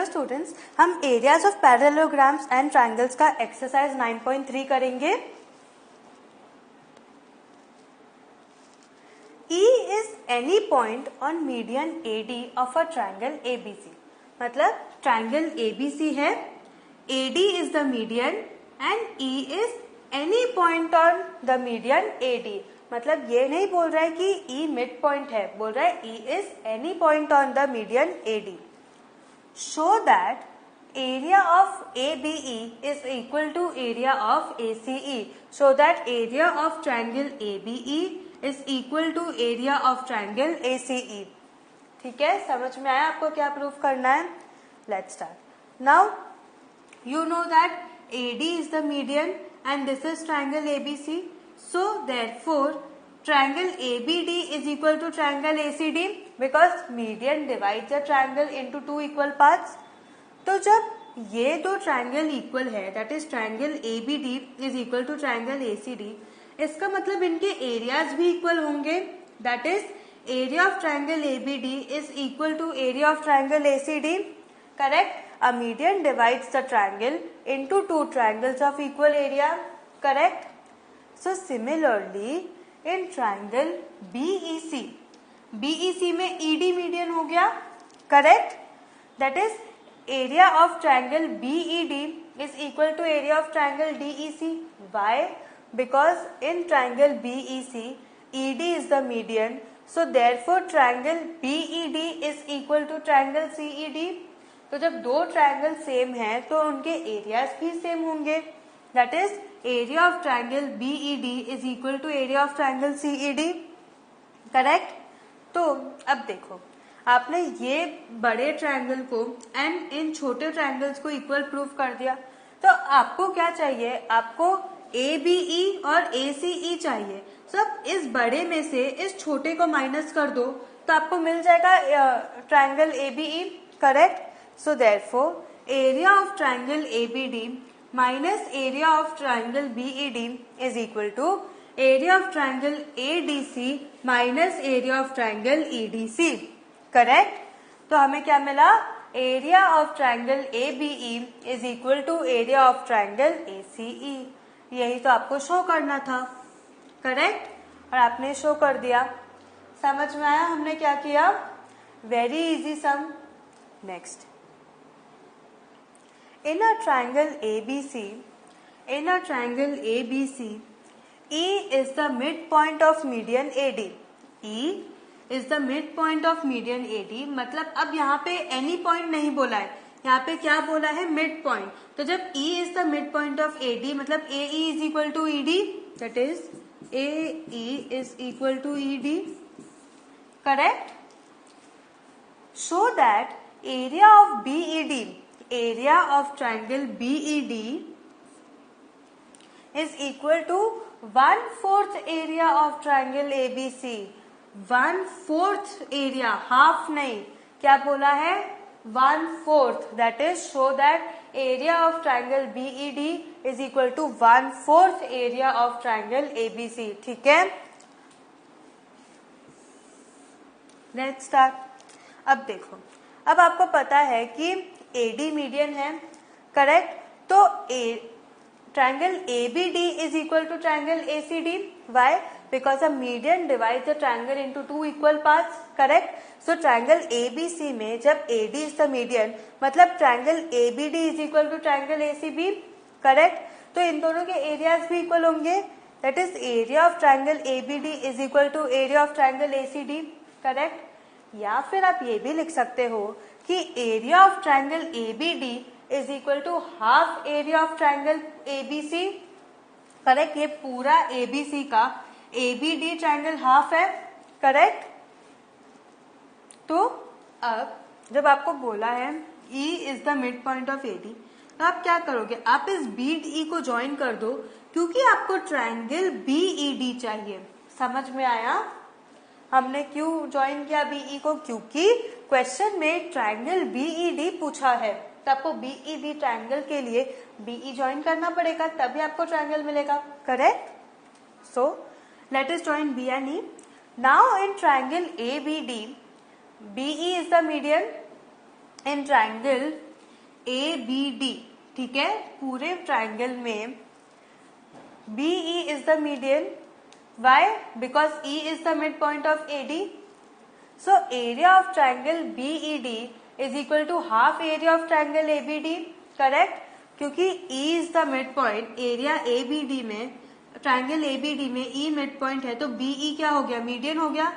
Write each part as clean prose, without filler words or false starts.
Hello students, हम areas of parallelograms and triangles का exercise 9.3 करेंगे। E is any point on median AD of a triangle ABC। मतलब triangle ABC है, AD is the median and E is any point on the median AD। मतलब ये नहीं बोल रहा है कि E मिड पॉइंट है, बोल रहा है E is any point on the median AD। Show that area of ABE is equal to area of ACE। Show that area of triangle ABE is equal to area of triangle ACE। ठीक है, समझ में आया आपको क्या proof करना है? Let's start। Now you know that AD is the median and this is triangle ABC। So therefore triangle ABD is equal to triangle ACD because median divides the triangle into two equal parts। तो जब ये दो triangle equal है, that is triangle ABD is equal to triangle ACD, इसका मतलब इनके areas भी equal होंगे। That is area of triangle ABD is equal to area of triangle ACD। Correct? A median divides the triangle into two triangles of equal area. Correct? So similarly in triangle BEC में ED median हो गया। Correct? That is area of triangle BED is equal to area of triangle DEC। Why? Because in triangle BEC ED is the median, so therefore triangle BED is equal to triangle CED। तो जब दो triangle same हैं तो उनके areas भी same होंगे। That is area of triangle BED is equal to area of triangle CED। Correct? तो अब देखो, आपने ये बड़े ट्रायंगल को एंड इन छोटे ट्रायंगल्स को इक्वल प्रूफ कर दिया, तो आपको क्या चाहिए? आपको ABE और ACE चाहिए। सब इस बड़े में से इस छोटे को माइनस कर दो तो आपको मिल जाएगा triangle ABE। Correct? So therefore area of triangle ABD minus area of triangle BED is equal to area of triangle ADC minus area of triangle EDC। Correct? तो हमें क्या मिला? Area of triangle ABE is equal to area of triangle ACE। यही तो आपको show करना था। Correct? और आपने शो कर दिया। समझ में आया हमने क्या किया? Very easy sum. Next, in a triangle ABC E is the midpoint of median AD। E is the midpoint of median AD। मतलब अब यहाँ पे any point नहीं बोला है, यहाँ पे क्या बोला है? Mid point. तो जब E is the midpoint of AD मतलब AE is equal to ED, that is AE is equal to ED। Correct? Show that area of BED, area of triangle BED is equal to 1/4 area of triangle ABC। 1/4 area, half नहीं, क्या बोला है? 1/4। That is show that area of triangle BED is equal to 1/4 area of triangle ABC। ठीक है, let's start. अब देखो, अब आपको पता है कि AD मीडियन है। करेक्ट? तो triangle ABD is equal to triangle ACD। Why? Because a median divides the triangle into two equal parts। Correct? So triangle ABC में जब AD is the median मतलब triangle ABD is equal to triangle ACB। Correct? तो इन दोनों के areas भी equal होंगे। That is area of triangle ABD is equal to area of triangle ACD। Correct? या फिर आप ये भी लिख सकते हो कि area of triangle ABD is equal to half area of triangle ABC। Correct? ये पूरा ABC का ABD ट्रायंगल हाफ है। करेक्ट? तो अब जब आपको बोला है E is the mid point of AD, तो आप क्या करोगे? आप इस BE को ज्वाइन कर दो क्योंकि आपको ट्रायंगल BED चाहिए। समझ में आया? हमने क्यों ज्वाइन किया BE को? क्योंकि क्वेश्चन में ट्रायंगल BED पूछा है, तो आपको BED ट्रायंगल के लिए BE ज्वाइन करना पड़ेगा, तभी आपको ट्रायंगल मिलेगा। Correct? So let us join B and E। Now in triangle ABD BE is the median, in triangle ABD, ठीक है, पूरे ट्राइंगल में BE is the median. Why? Because E is the midpoint of AD. So area of triangle BED is equal to half area of triangle ABD. Correct? क्योंकि E is the midpoint, area ABD में, triangle ABD में E midpoint है, तो BE क्या हो गया? Median हो गया.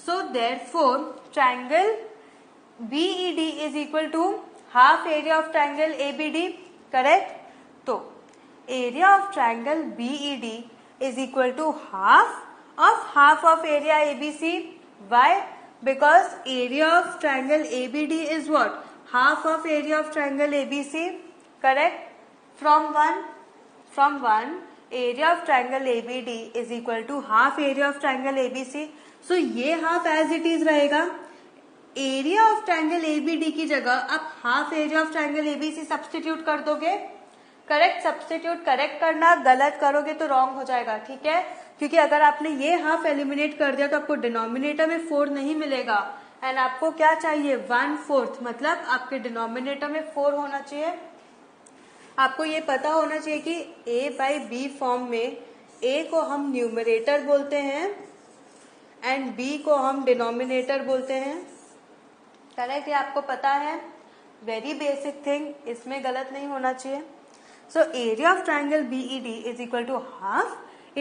So therefore triangle BED is equal to half area of triangle ABD. Correct? तो area of triangle BED is equal to half of area ABC. Why? Because area of triangle ABD is what? Half of area of triangle ABC. Correct? From one area of triangle ABD is equal to half area of triangle ABC. So ये half as it is रहेगा. Area of triangle ABD की जगह आप half area of triangle ABC substitute कर दोगे. Correct substitute correct करना, गलत करोगे तो रॉन्ग हो जाएगा. ठीक है, क्योंकि अगर आपने ये हाफ एलिमिनेट कर दिया तो आपको डिनोमिनेटर में 4 नहीं मिलेगा. एंड आपको क्या चाहिए? 1/4, मतलब आपके डिनोमिनेटर में 4 होना चाहिए. आपको ये पता होना चाहिए कि A/B फॉर्म में A को हम न्यूमरेटर बोलते हैं एंड B को हम डिनोमिनेटर बोलते हैं. करेक्ट, ये आपको पता है. वेरी बेसिक थिंग, इसमें गलत नहीं होना चाहिए. So area of triangle BED is equal to half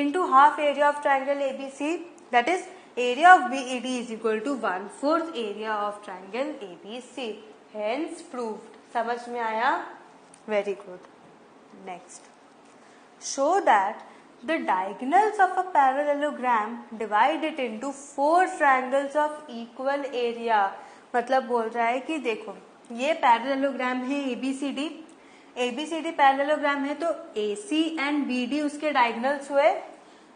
into half area of triangle ABC. That is, area of BED is equal to 1/4 area of triangle ABC. Hence proved. समझ में आया? Very good. Next, show that the diagonals of a parallelogram divide it into 4 triangles of equal area. मतलब बोल रहा है कि देखो, ये पैरेललोग्राम है ABCD पैरेललोग्राम है, तो AC एंड BD उसके डायगोनल्स हुए.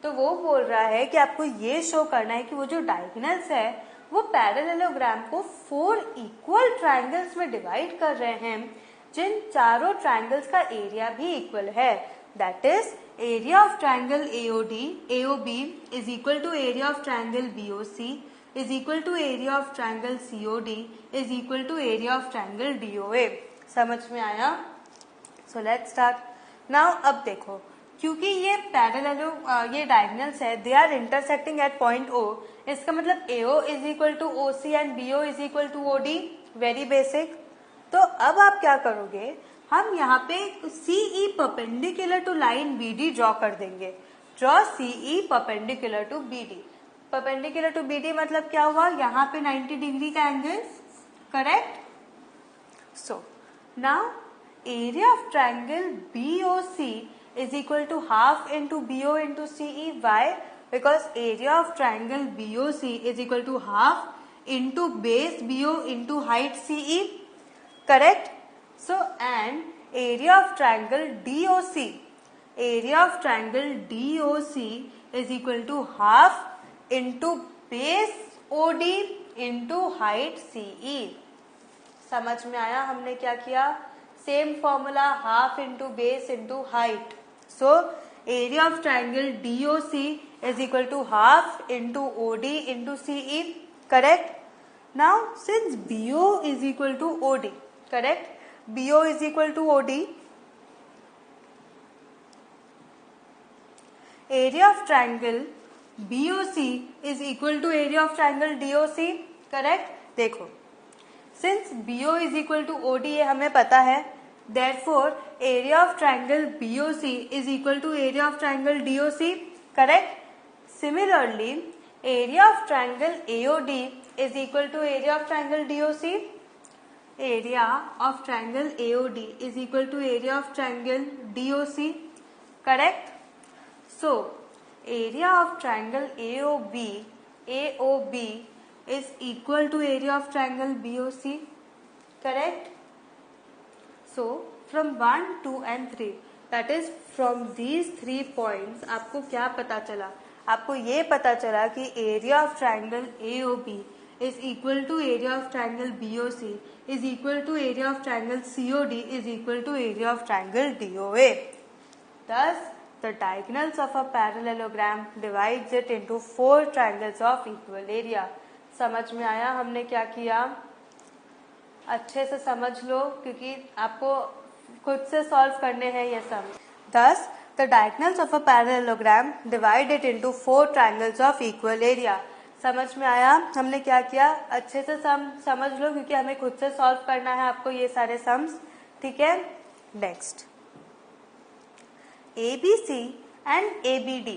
तो वो बोल रहा है कि आपको ये शो करना है कि वो जो डायगोनल्स है वो पैरेललोग्राम को 4 इक्वल ट्रायंगल्स में डिवाइड कर रहे हैं, जिन चारों ट्रायंगल्स का एरिया भी इक्वल है. That is area of triangle AOB is equal to area of triangle BOC is equal to area of triangle COD is equal to area of triangle DOA. समझ में आया? So let's start now. अब देखो, क्योंकि ये पैरेललो ये diagonals है, they are intersecting at point O. इसका मतलब AO is equal to OC and BO is equal to OD. Very basic. तो अब आप क्या करोगे? हम यहाँ पे CE perpendicular to line BD draw कर देंगे. Draw CE perpendicular to BD. Perpendicular to BD मतलब क्या हुआ? यहाँ पे 90 डिग्री का angle. Correct. So now area of triangle BOC is equal to half into BO into CE. Why? Because area of triangle BOC is equal to half into base BO into height CE. Correct? So, and area of triangle DOC is equal to half into base OD into height CE. समझ में आया हमने क्या किया? Same formula, half into base into height. So area of triangle DOC is equal to half into OD into CE. Correct. Now since BO is equal to OD, correct, BO is equal to OD, area of triangle BOC is equal to area of triangle DOC. Correct. देखो, since BO is equal to OD ये हमें पता है, therefore area of triangle BOC is equal to area of triangle DOC. Correct. Similarly, area of triangle AOD is equal to area of triangle DOC. Area of triangle AOD is equal to area of triangle DOC. Correct. So area of triangle AOB is equal to area of triangle BOC. Correct. So from 1, 2 and 3, that is from these 3 points, आपको क्या पता चला? आपको ये पता चला कि area of triangle AOB is equal to area of triangle BOC is equal to area of triangle COD is equal to area of triangle DOA. Thus, the diagonals of a parallelogram divides it into 4 triangles of equal area. समझ में आया हमने क्या किया? अच्छे से समझ लो क्योंकि आपको खुद से सॉल्व करने हैं ये सम। Thus, the diagonals of a parallelogram divide it into 4 triangles of equal area. समझ में आया? हमने क्या किया? अच्छे से समझ लो क्योंकि हमें खुद से सॉल्व करना है आपको ये सारे सम्स, ठीक है? Next, ABC and ABD.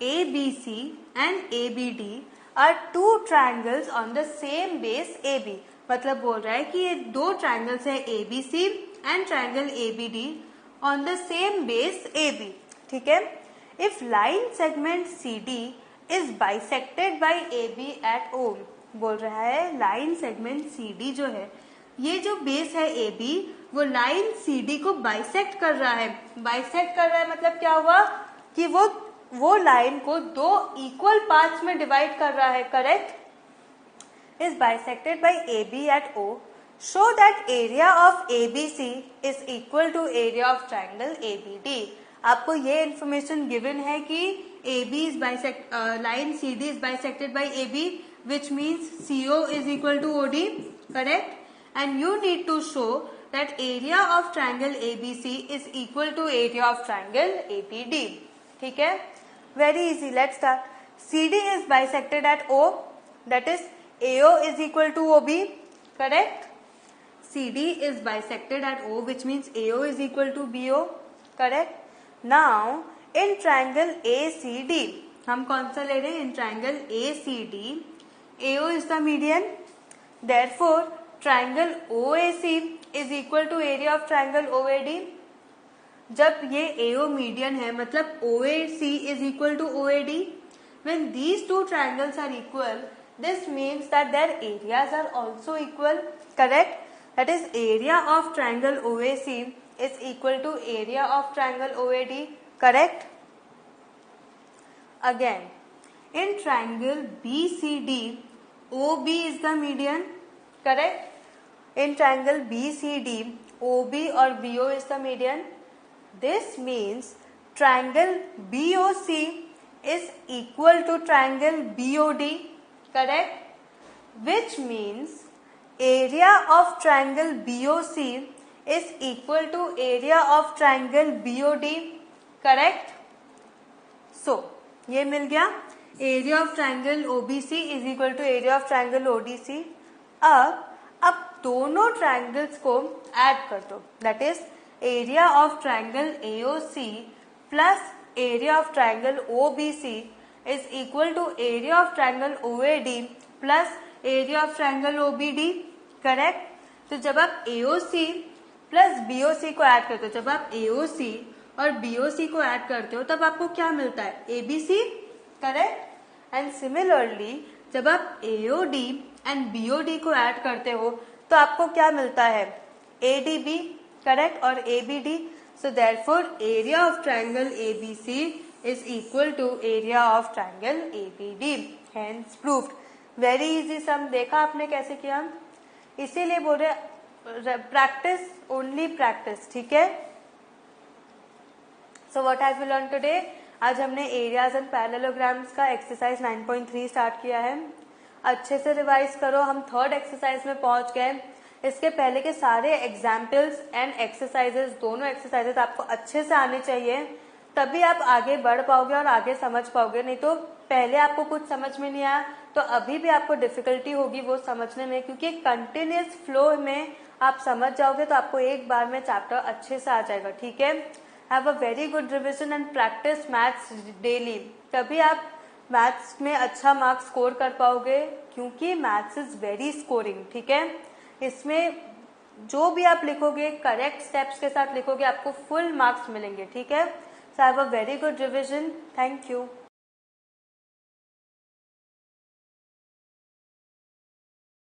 ABC and ABD are two triangles on the same base AB. मतलब बोल रहा है कि ये दो ट्राइंगल्स है ABC and triangle ABD on the same base AB, ठीक है? If line segment CD is bisected by AB at O, बोल रहा है लाइन सेगमेंट CD जो है, ये जो बेस है AB वो लाइन CD को बाइसेक्ट कर रहा है। बाइसेक्ट कर रहा है मतलब क्या हुआ कि वो लाइन को दो इक्वल पार्ट्स में डिवाइड कर रहा है, correct? is bisected by AB at O, show that area of ABC is equal to area of triangle ABD. आपको ये information given है कि line CD is bisected by AB, which means CO is equal to OD, correct? And you need to show that area of triangle ABC is equal to area of triangle ABD. ठीक है? Very easy. Let's start. CD is bisected at O, that is AO is equal to OB, correct? CD is bisected at O, which means AO is equal to BO, correct? Now, in triangle ACD, हम कौन सा ले रहे हैं? In triangle ACD, AO is the median. Therefore, triangle OAC is equal to area of triangle OAD. जब ये AO median है, मतलब OAC is equal to OAD. When these two triangles are equal, this means that their areas are also equal, correct? That is, area of triangle OAC is equal to area of triangle OAD, correct? Again, in triangle BCD, OB is the median, correct? In triangle BCD, OB or BO is the median. This means triangle BOC is equal to triangle BOD, correct? Which means area of triangle BOC is equal to area of triangle BOD, correct? So, ये मिल गया, area of triangle OBC is equal to area of triangle ODC. अब दोनों triangles को add कर दो, that is area of triangle AOC plus area of triangle OBC is equal to area of triangle OAD plus area of triangle OBD, correct? तो जब आप AOC plus BOC को add करते हो, जब आप AOC और BOC को ऐड करते हो तब आपको क्या मिलता है? ABC, correct? And similarly जब आप AOD and BOD को ऐड करते हो तो आपको क्या मिलता है? ADB, correct? और ABD. So therefore area of triangle ABC is equal to area of triangle ABD. Hence proved. Very easy sum. देखा आपने कैसे किया? इसीलिए बोल रहे practice, only practice, ठीक है? So what have we learned today? आज हमने areas and parallelograms का exercise 9.3 स्टार्ट किया है. अच्छे से रिवाइज करो. हम थर्ड एक्सरसाइज में पहुंच गए. इसके पहले के सारे एग्जाम्पल्स एंड एक्सरसाइजेस, दोनों एक्सरसाइजेस आपको अच्छे से आने चाहिए, तभी आप आगे बढ़ पाओगे और आगे समझ पाओगे. नहीं तो पहले आपको कुछ समझ में नहीं आया तो अभी भी आपको डिफिकल्टी होगी वो समझने में, क्योंकि कंटिन्यूअस फ्लो में आप समझ जाओगे तो आपको एक बार में चैप्टर अच्छे से आ जाएगा. ठीक है? Have a very good revision and practice maths daily, तभी आप मैथ्स में अच्छा मार्क्स स्कोर कर पाओगे, क्योंकि मैथ्स इज वेरी स्कोरिंग. ठीक है? इसमें जो भी आप लिखोगे करेक्ट स्टेप्स के साथ लिखोगे, आपको फुल मार्क्स मिलेंगे. ठीक है? So have a very good revision. Thank you.